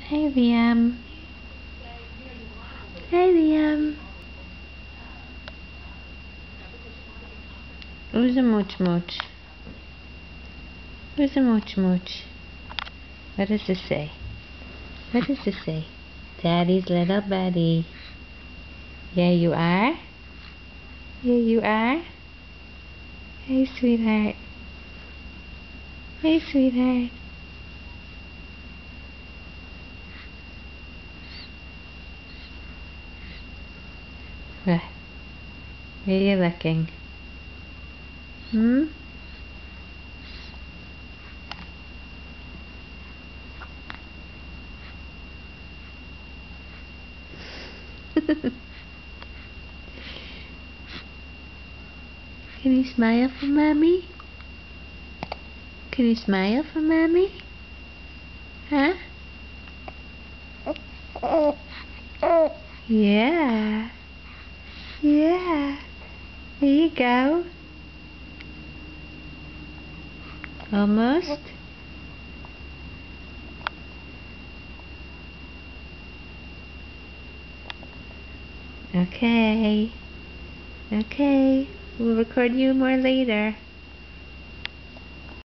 Hey, Liam. Hey, Liam. Who's a mooch mooch? Who's a mooch mooch? What does this say? What does this say? Daddy's little buddy. Yeah, you are? Yeah, you are? Hey, sweetheart. Hey, sweetheart. What? Where are you looking? Hmm? Can you smile for Mommy? Can you smile for Mommy? Huh? Yeah. Yeah. There you go. Almost. Okay. Okay. We'll record you more later.